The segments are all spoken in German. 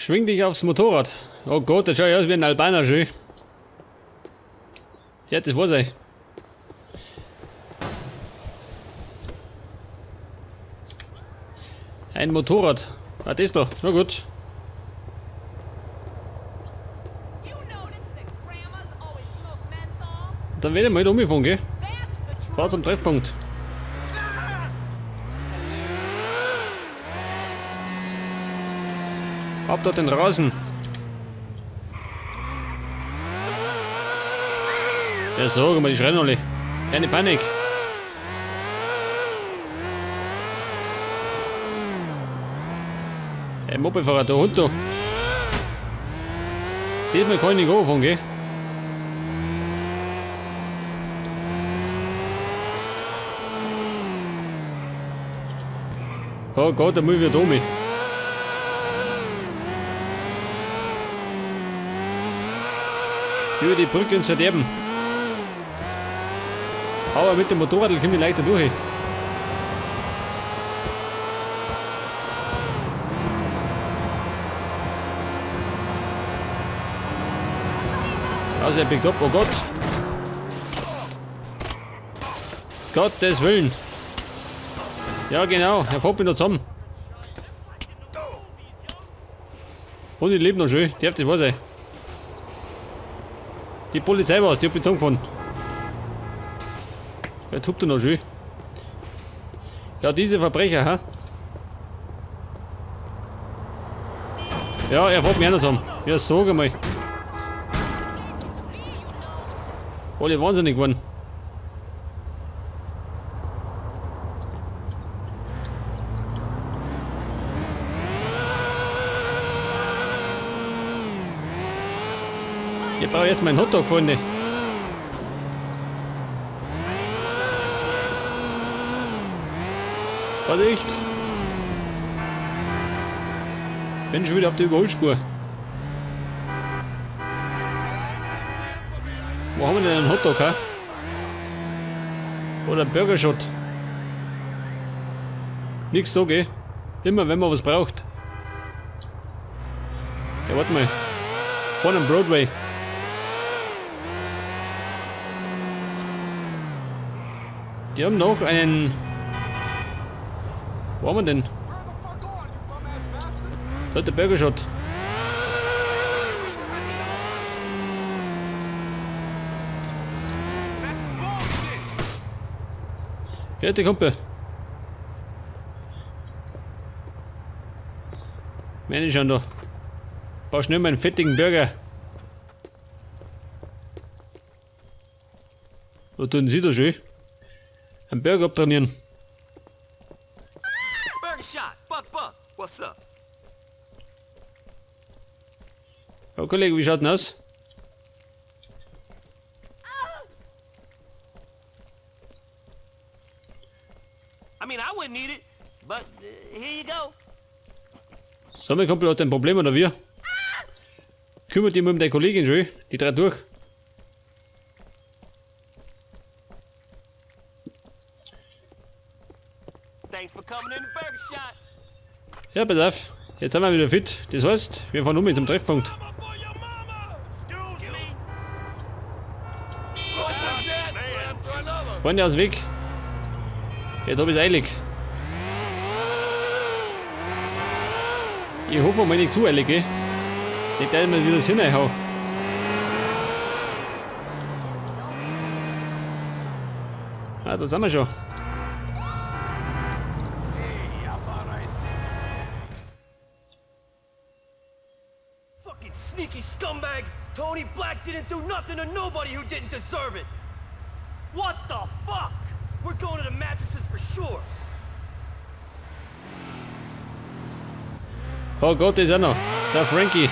Schwing dich aufs Motorrad. Oh Gott, das schaut ja aus wie ein Albaner schön. Ja, das war's ey. Ein Motorrad. Ah, das da. Na gut. Dann werde ich mal umgefahren, gell? Fahr zum Treffpunkt. Ab dort den Rasen. Ja, sag mal, die schreien alle. Keine Panik. Ein Mopedfahrer, der Hund da. Diesmal kann ich nicht anfangen, gell? Oh Gott, da muss ich wieder um. Über die Brücke ins Verderben. Aber mit dem Motorrad komme ich leichter durch. Also er biegt ab, oh Gott. Gottes Willen. Ja genau, er fährt mich noch zusammen. Und ich lebe noch schön, darf das was sein. Die Polizei war's, die hat mich zusammengefahren. Ja, tut er noch schön. Ja, diese Verbrecher, ha? Ja, er fährt mich auch noch zusammen. Ja, sag einmal. Alle wahnsinnig geworden. Ich brauche jetzt meinen Hotdog, Freunde. Warte, echt? Bin schon wieder auf der Überholspur. Wo haben wir denn einen Hotdog, ha? Oder einen Burgershot? Nix da, gell? Immer wenn man was braucht. Ja, warte mal. Vorne am Broadway. Die haben noch einen... Wo haben wir denn? Da hat der Burgershot. Geht der Kumpel. Meine schon da. Bau schnell mal einen fettigen Burger. Was tun Sie da schön? Ein Burger abtrainieren. Oh Kollege, wie schaut denn aus? So, mein Kumpel hat ein Problem oder wir? Kümmert dich mal um deine Kollegin schön, die dreht durch. Ja, pass auf, jetzt sind wir wieder fit. Das heißt, wir fahren um zum Treffpunkt. Freunde, aus dem Weg. Jetzt hab ich's eilig. Ich hoffe mal nicht zu eilig, gell? Nicht, dass ich mir wieder das hineinhau. Ah, da sind wir schon. Fucking sneaky scumbag! Tony Black didn't do nothing to nobody who didn't deserve it! What the fuck? We're going to the mattresses for sure! Oh Gott, ist er noch. Der Frankie.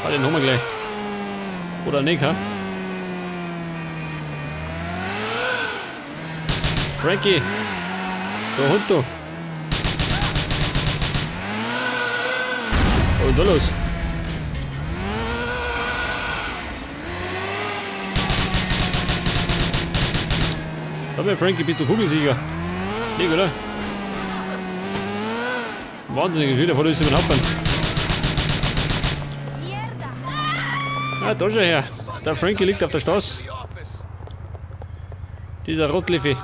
Ah, den haben wir gleich. Oder nicht, ha? Frankie. Der Hund, du. Was ist da los? Aber Frankie, bist du Kugelsieger? Nicht, oder? Wahnsinnige Schüler, voll ist über den Haufen. Ah, da schon her. Der Frankie liegt auf der Straße. Dieser Rotliffi.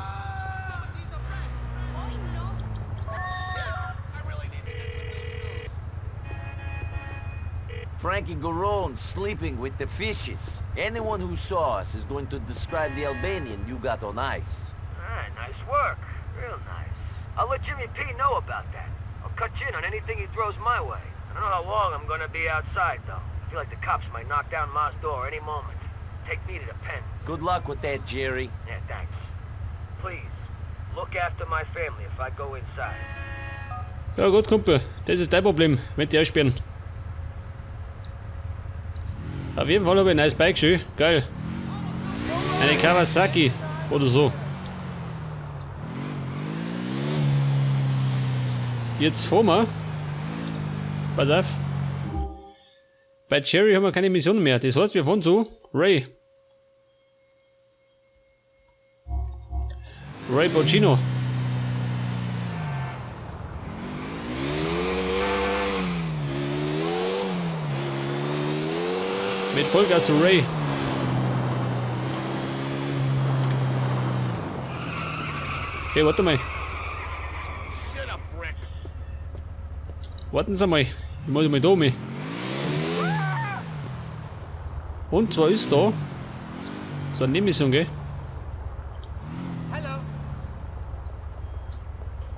Frankie Garon's sleeping with the fishes. Anyone who saw us is going to describe the Albanian you got on ice. Ah, nice work. Real nice. I'll let Jimmy P know about that. I'll cut you in on anything he throws my way. I don't know how long I'm gonna be outside, though. I feel like the cops might knock down Ma's door any moment. Take me to the pen. Good luck with that, Jerry. Yeah, thanks. Please, look after my family if I go inside. Ja gut, Kumpel. Das ist dein Problem, wenn die aussperren. Auf jeden Fall habe ich ein neues Bike schön. Geil. Eine Kawasaki oder so. Jetzt fahren wir. Pass auf. Bei Jerry haben wir keine Mission mehr. Das heißt, wir fahren zu Ray. Ray Bocino. Mit Vollgas zu Ray. Hey, warte mal. Warten Sie mal. Ich muss mal da um. Und zwar ist da so eine Nebenmission, gell? Hello.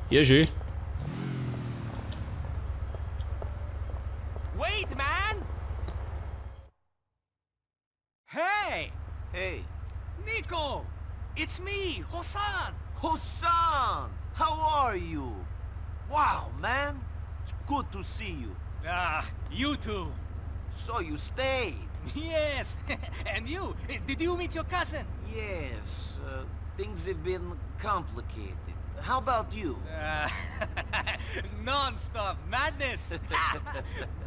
Ja, schön. Wait, man! Hey! Hey. Nico! It's me, Hosan! Hosan! How are you? Wow, man. It's good to see you. Ah, you too. So you stayed? Yes! And you? Did you meet your cousin? Yes. Things have been complicated. How about you? Non-stop madness!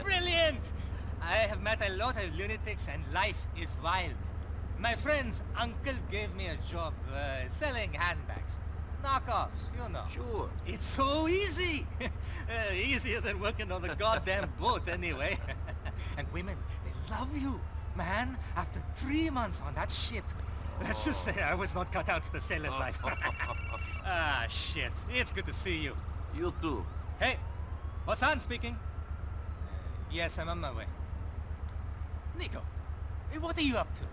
Brilliant! I have met a lot of lunatics and life is wild. My friend's uncle gave me a job selling handbags. Knockoffs, you know. Sure. It's so easy! Easier than working on the goddamn boat anyway. And women, they love you, man. After 3 months on that ship. Let's just say I was not cut out for the sailor's life. Ah, shit. It's good to see you. You too. Hey, Hassan speaking. Yes, I'm on my way. Nico, hey, what are you up to?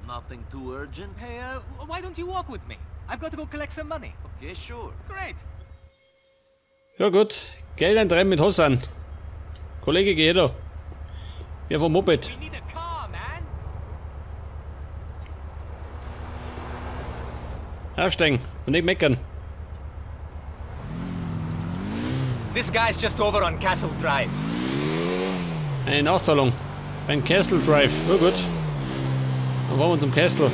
Nothing too urgent? Hey, why don't you walk with me? I've got to go collect some money. Okay, sure. Great. Ja gut. Geld eintreiben mit Hassan. Kollege, geh da. Wir fahren Moped. We need a car, man. Aufsteigen und nicht meckern. This guy's just over on Castle Drive. Eine Nachzahlung. Beim Castle Drive. Ja gut. Dann fahren wir zum Castle.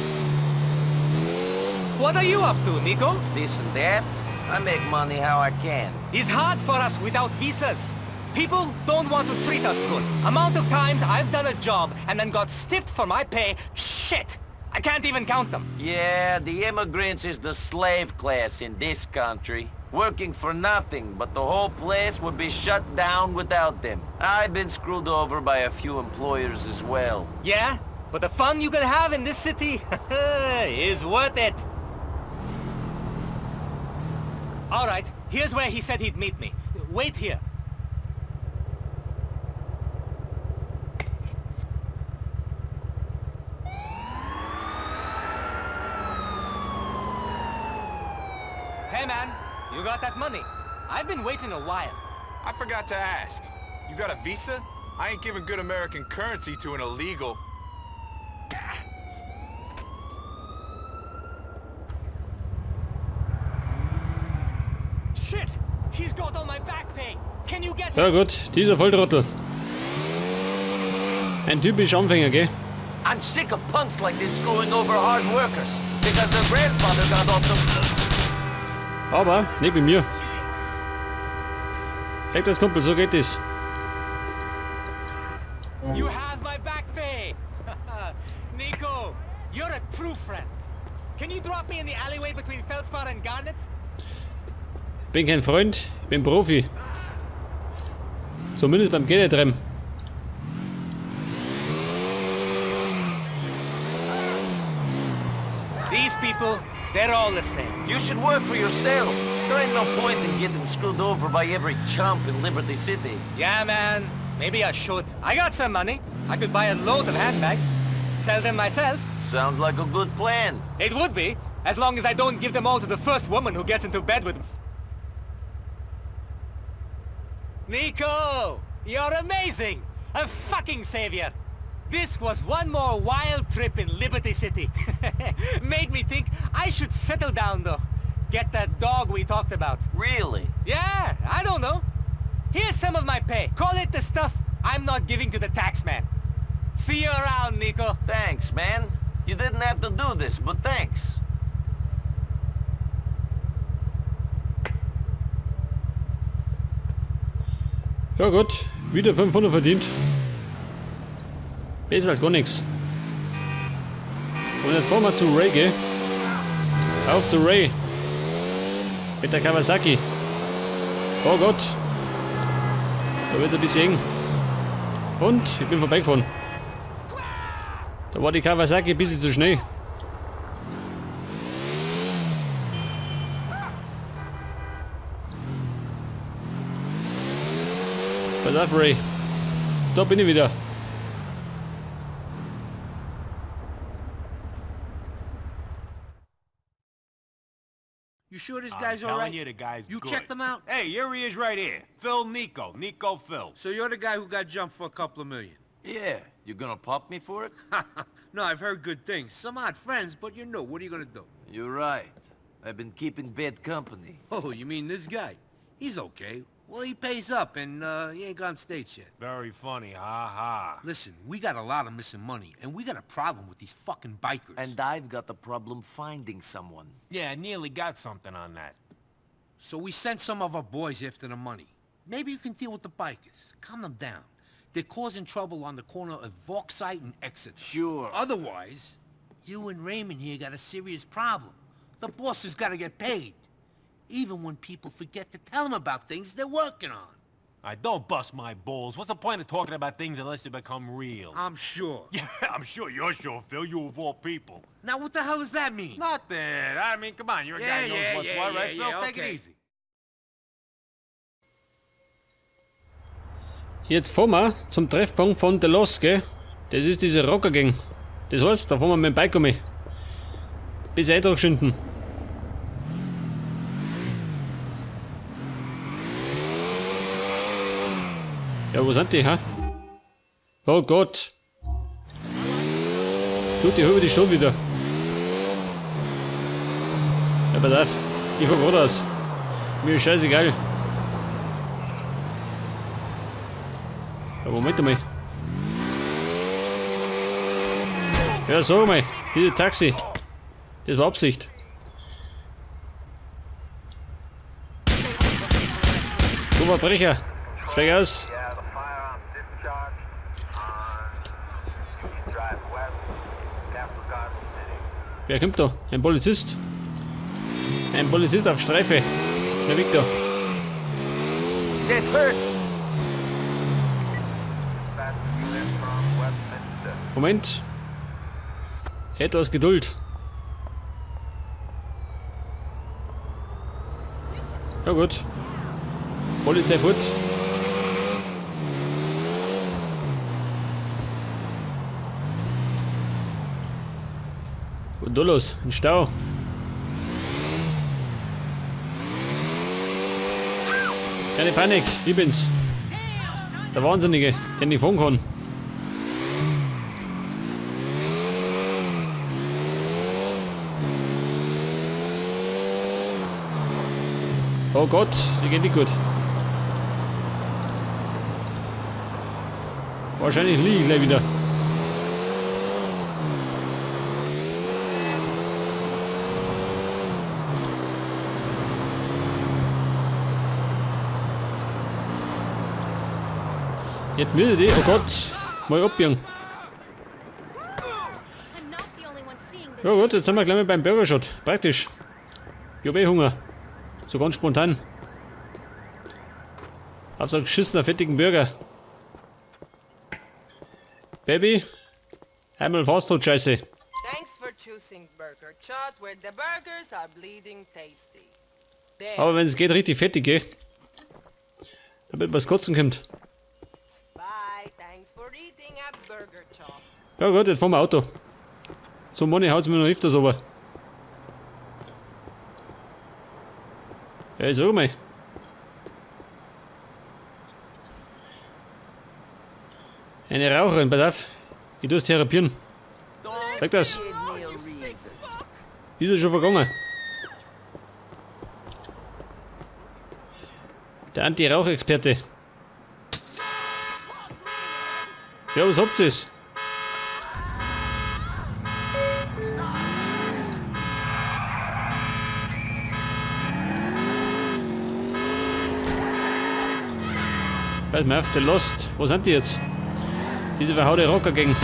What are you up to, Nico? This and that. I make money how I can. It's hard for us without visas. People don't want to treat us good. Amount of times I've done a job and then got stiffed for my pay. Shit! I can't even count them. Yeah, the immigrants is the slave class in this country. Working for nothing, but the whole place would be shut down without them. I've been screwed over by a few employers as well. Yeah? But the fun you can have in this city is worth it. All right, here's where he said he'd meet me. Wait here. Hey man, you got that money? I've been waiting a while. I forgot to ask. You got a visa? I ain't giving good American currency to an illegal. Shit! He's got all my back pay. Can you get Ja gut, dieser Volltrottel. Ein typisch Anfänger, gell? I'm sick of punks like this screwing over hard workers because their grandfather got off the... Aber nicht mit mir. Hey, das Kumpel, so geht es. You have my back pay! Nico, you're a true friend. Can you drop me in the alleyway between Feldspar and Garnet? Bin kein Freund, bin Profi. Zumindest beim Geld-Eintreiben. These people, they're all the same. You should work for yourself. There ain't no point in getting screwed over by every chump in Liberty City. Yeah, man. Maybe I should. I got some money. I could buy a load of handbags. Sell them myself. Sounds like a good plan. It would be, as long as I don't give them all to the first woman who gets into bed with me. Nico! You're amazing! A fucking savior! This was one more wild trip in Liberty City. Made me think I should settle down though. Get that dog we talked about. Really? Yeah, I don't know. Here's some of my pay. Call it the stuff I'm not giving to the tax man. See you around, Nico. Thanks, man. You didn't have to do this, but thanks. Ja gut, wieder 500 verdient. Besser als gar nichts. Und jetzt fahren wir zu Ray, gell? Auf zu Ray. Mit der Kawasaki. Oh Gott. Da wird ein bisschen eng. Und ich bin vorbeigefahren. Da war die Kawasaki ein bisschen zu schnell. Pass auf, Ray. Da bin ich wieder. You sure this guy's all right? You the guy's You good. checked him out? Hey, here he is right here. Phil Nico. Nico Phil. So you're the guy who got jumped for a couple of million? Yeah, you gonna pop me for it? No, I've heard good things. Some odd friends, but you know, what are you gonna do? You're right. I've been keeping bad company. Oh, you mean this guy? He's okay. Well, he pays up, and he ain't gone states yet. Very funny, ha. Listen, we got a lot of missing money, and we got a problem with these fucking bikers. And I've got the problem finding someone. Yeah, I nearly got something on that. So we sent some of our boys after the money. Maybe you can deal with the bikers. Calm them down. They're causing trouble on the corner of Vauxhall and Exeter. Sure. Otherwise, you and Raymond here got a serious problem. The boss has got to get paid. Even when people forget to tell them about things they're working on. I don't bust my balls. What's the point of talking about things unless they become real? I'm sure. Yeah, I'm sure you're sure, Phil. You of all people. Now what the hell does that mean? Nothing. I mean, come on. You're a guy who knows what's what, right, Phil? Take it easy. Jetzt fahren wir zum Treffpunkt von The Lost, gell? Das ist diese Rocker-Gang. Das heißt, da fahren wir mit dem Bike um. Bis Eindruck schinden. Ja, wo sind die, ha? Oh Gott. Gut, ich hole die schon wieder. Ja, pass auf. Ich fahr geradeaus. Mir ist scheißegal. Ja, Moment einmal. Ja, sag mal. Dieses Taxi. Das war Absicht. Oberbrecher. Steig aus. Wer kommt da? Ein Polizist. Ein Polizist auf Streife. Schnell weg da. Get hurt! Moment. Etwas Geduld. Ja gut. Polizei fort. Und da los, ein Stau. Keine Panik, ich bin's. Der Wahnsinnige, der nicht fahren kann. Oh Gott, die geht nicht gut. Wahrscheinlich liege ich gleich wieder. Jetzt müde die, oh Gott, mal abbiegen. Ja gut, jetzt sind wir gleich mal beim Burgershot. Praktisch. Ich hab eh Hunger. So ganz spontan. Auf so einen geschissener, fettigen Burger. Baby, einmal Fastfood-Scheiße. Thanks for choosing Burger Chot, where the burgers are bleeding tasty. There. Aber wenn es geht, richtig fettig, gell? Damit man es kotzen kommt. Bye. Thanks for eating at Burger Chot. Ja gut, jetzt fahren wir Auto. So Money haut's mir noch öfters aber. Ja, sag mal. Eine Raucherin, pass auf. Ich tu's therapieren. Sag das. Ist ja schon vergangen. Der Anti-Rauch-Experte. Ja, was habt ihr's? Pass mal auf, der Lost. Wo sind die jetzt? Diese verhaute Rocker gegen.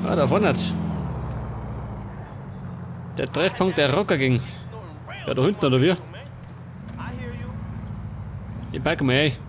Ah, da vorne hat. Der Treffpunkt der Rocker ging. Ja, da hinten oder wie? Ich pack mal ein.